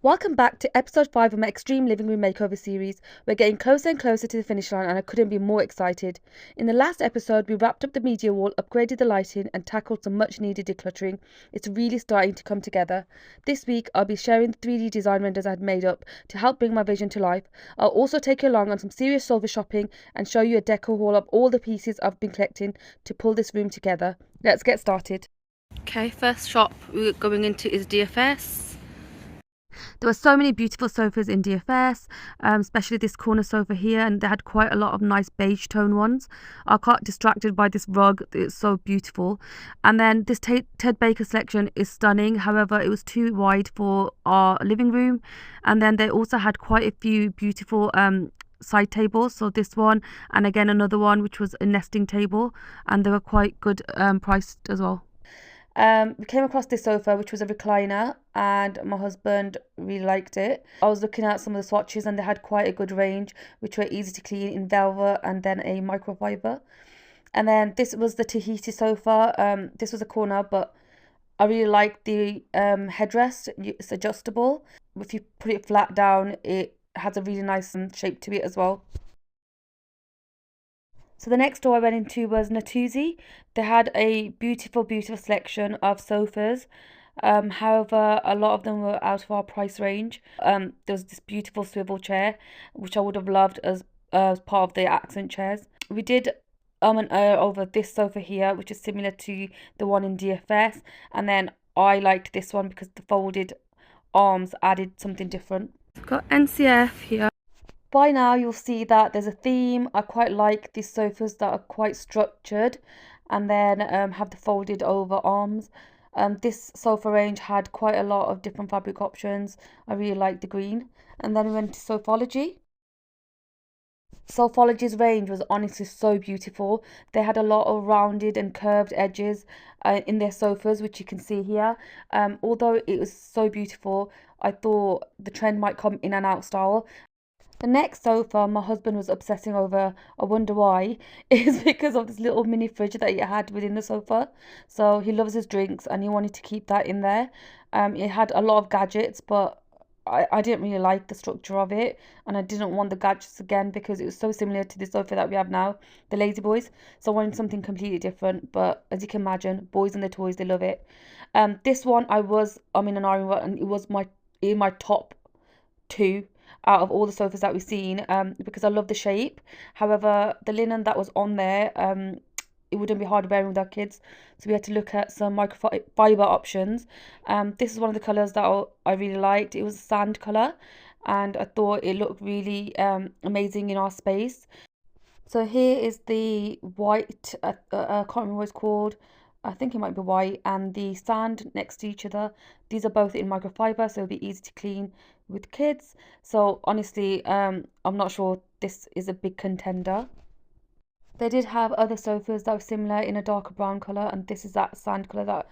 Welcome back to episode 5 of my Extreme Living Room Makeover series. We're getting closer and closer to the finish line, and I couldn't be more excited. In the last episode, we wrapped up the media wall, upgraded the lighting, and tackled some much needed decluttering. It's really starting to come together. This week, I'll be sharing the 3D design renders I had made up to help bring my vision to life. I'll also take you along on some serious sofa shopping and show you a decor haul of all the pieces I've been collecting to pull this room together. Let's get started. Okay, first shop we're going into is DFS. There were so many beautiful sofas in DFS, especially this corner sofa here, and they had quite a lot of nice beige tone ones. I got distracted by this rug, it's so beautiful. And then this Ted Baker selection is stunning, however it was too wide for our living room. And then they also had quite a few beautiful side tables, so this one and again another one which was a nesting table, and they were quite good priced as well. We came across this sofa, which was a recliner, and my husband really liked it. I was looking at some of the swatches, and they had quite a good range, which were easy to clean in velvet and then a microfiber. And then this was the Tahiti sofa. This was a corner, but I really liked the headrest. It's adjustable. If you put it flat down, it has a really nice shape to it as well. So the next store I went into was Natuzzi. They had a beautiful, beautiful selection of sofas. However, a lot of them were out of our price range. There was this beautiful swivel chair, which I would have loved as part of the accent chairs. We did and over this sofa here, which is similar to the one in DFS. And then I liked this one because the folded arms added something different. We've got NCF here. By now you'll see that there's a theme. I quite like these sofas that are quite structured and then have the folded over arms. This sofa range had quite a lot of different fabric options. I really liked the green. And then we went to Sofology. Sofology's range was honestly so beautiful. They had a lot of rounded and curved edges in their sofas, which you can see here. Although it was so beautiful, I thought the trend might come in and out style. The next sofa my husband was obsessing over, I wonder why, is because of this little mini fridge that he had within the sofa. So he loves his drinks and he wanted to keep that in there. It had a lot of gadgets, but I didn't really like the structure of it, and I didn't want the gadgets again because it was so similar to the sofa that we have now, the Lazy Boys. So I wanted something completely different, but as you can imagine, boys and their toys, they love it. This one I'm in an iron one, and it was in my top two out of all the sofas that we've seen, because I love the shape. However, the linen that was on there, it wouldn't be hard wearing with our kids, so we had to look at some microfiber options. This is one of the colors that I really liked. It was a sand color, and I thought it looked really amazing in our space. So here is the white, I can't remember what it's called. I think it might be white, and the sand next to each other. These are both in microfiber, so it'll be easy to clean with kids. So honestly, I'm not sure this is a big contender. They did have other sofas that were similar in a darker brown colour, and this is that sand colour that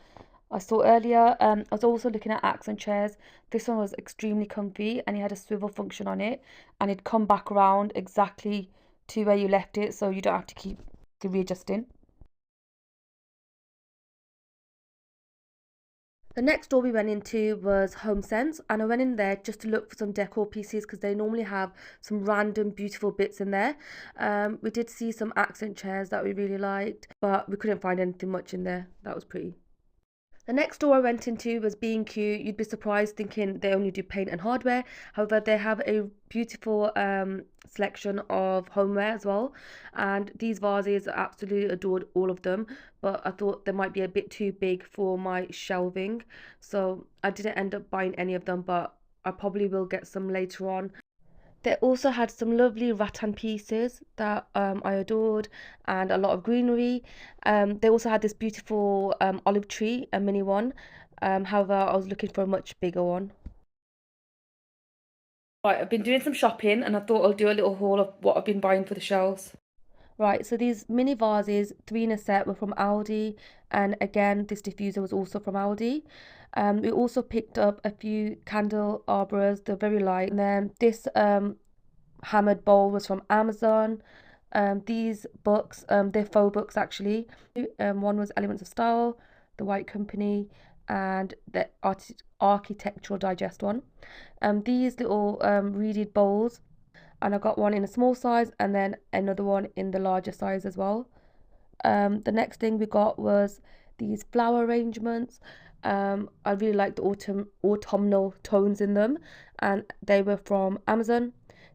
I saw earlier. I was also looking at accent chairs. This one was extremely comfy, and it had a swivel function on it, and it'd come back around exactly to where you left it, so you don't have to keep readjusting. The next store we went into was Home Sense, and I went in there just to look for some decor pieces because they normally have some random beautiful bits in there. We did see some accent chairs that we really liked, but we couldn't find anything much in there that was pretty. The next store I went into was B&Q. You'd be surprised thinking they only do paint and hardware. However, they have a beautiful selection of homeware as well. And these vases, I absolutely adored all of them. But I thought they might be a bit too big for my shelving. So I didn't end up buying any of them, but I probably will get some later on. They also had some lovely rattan pieces that I adored, and a lot of greenery. They also had this beautiful olive tree, a mini one. However, I was looking for a much bigger one. Right, I've been doing some shopping and I thought I'll do a little haul of what I've been buying for the shelves. Right, so these mini vases, 3 in a set, were from Aldi, and again, this diffuser was also from Aldi. We also picked up a few candle arborers, they're very light. And then this hammered bowl was from Amazon. These books, they're faux books actually. One was Elements of Style, The White Company, and the Architectural Digest one. These little reeded bowls, and I got one in a small size and then another one in the larger size as well. The next thing we got was these flower arrangements. I really like the autumnal tones in them, and they were from Amazon.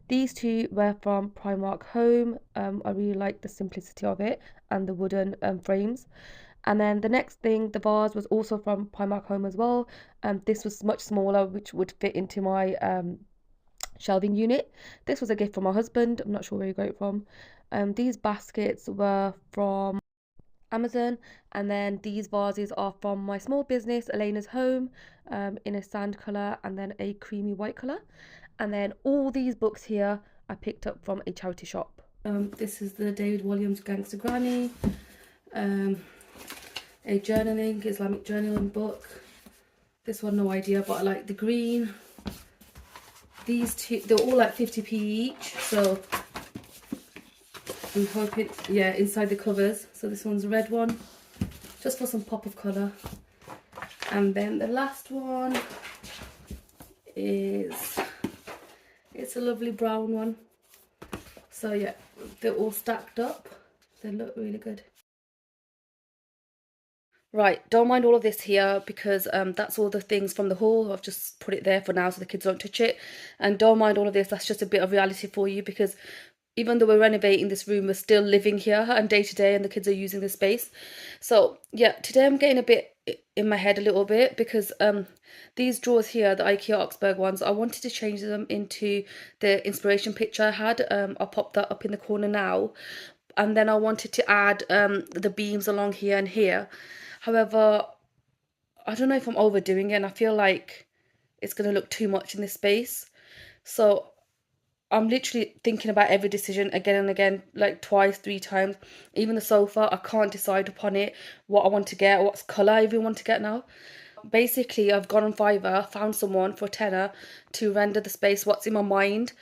These two were from Primark Home. I really like the simplicity of it and the wooden frames. And then the next thing, the vase, was also from Primark Home as well. This was much smaller, which would fit into my shelving unit. This was a gift from my husband. I'm not sure where he got it from. These baskets were from Amazon, and then these vases are from my small business, Elena's Home, in a sand colour and then a creamy white colour. And then all these books here I picked up from a charity shop. This is the David Williams Gangster Granny, a journaling, Islamic journaling book. This one, no idea, but I like the green. These two, they're all like 50p each, so I'm hoping, yeah, inside the covers. So this one's a red one, just for some pop of colour. And then the last one is, it's a lovely brown one. So yeah, they're all stacked up. They look really good. Right, don't mind all of this here because that's all the things from the haul. I've just put it there for now so the kids don't touch it. And don't mind all of this, that's just a bit of reality for you, because even though we're renovating this room, we're still living here and day to day, and the kids are using this space. So yeah, today I'm getting a bit in my head a little bit, because these drawers here, the IKEA Oxburg ones, I wanted to change them into the inspiration picture I had. I'll pop that up in the corner now. And then I wanted to add the beams along here and here. However, I don't know if I'm overdoing it, and I feel like it's going to look too much in this space. So I'm literally thinking about every decision again and again, like twice, 3 times. Even the sofa, I can't decide upon it, what I want to get, what colour I even want to get now. Basically, I've gone on Fiverr, found someone for a tenner to render the space what's in my mind,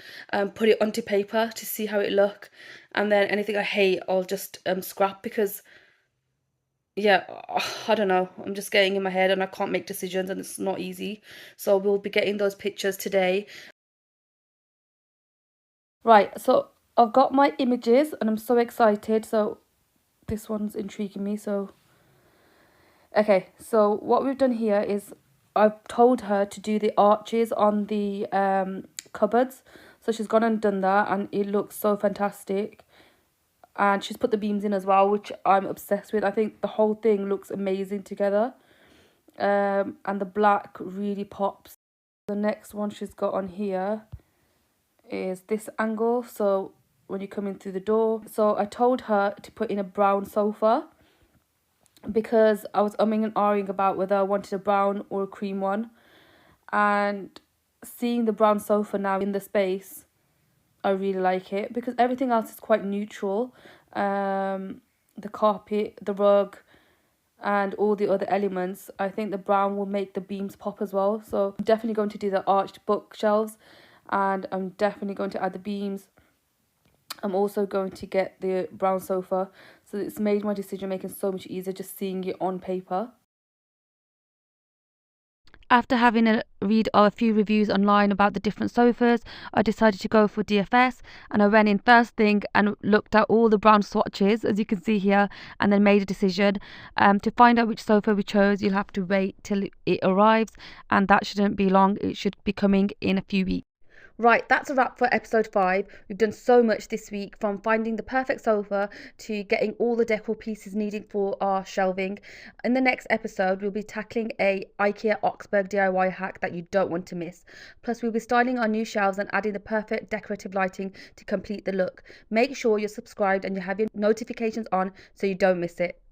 put it onto paper to see how it look, and then anything I hate I'll just scrap, because yeah, I don't know, I'm just getting in my head and I can't make decisions, and it's not easy. So we'll be getting those pictures today. Right, so I've got my images and I'm so excited. So this one's intriguing me. So okay, so what we've done here is I've told her to do the arches on the cupboards. So she's gone and done that, and it looks so fantastic. And she's put the beams in as well, which I'm obsessed with. I think the whole thing looks amazing together. And the black really pops. The next one she's got on here is this angle, so when you come in through the door. So I told her to put in a brown sofa, because I was umming and ahhing about whether I wanted a brown or a cream one. And seeing the brown sofa now in the space, I really like it, because everything else is quite neutral. The carpet, the rug, and all the other elements. I think the brown will make the beams pop as well. So I'm definitely going to do the arched bookshelves, and I'm definitely going to add the beams. I'm also going to get the brown sofa. So it's made my decision making so much easier just seeing it on paper. After having a read of a few reviews online about the different sofas, I decided to go for DFS, and I went in first thing and looked at all the brown swatches, as you can see here, and then made a decision. To find out which sofa we chose, you'll have to wait till it arrives, and that shouldn't be long. It should be coming in a few weeks. Right, that's a wrap for episode 5. We've done so much this week, from finding the perfect sofa to getting all the decor pieces needed for our shelving. In the next episode, we'll be tackling a IKEA Oxburg DIY hack that you don't want to miss. Plus, we'll be styling our new shelves and adding the perfect decorative lighting to complete the look. Make sure you're subscribed and you have your notifications on so you don't miss it.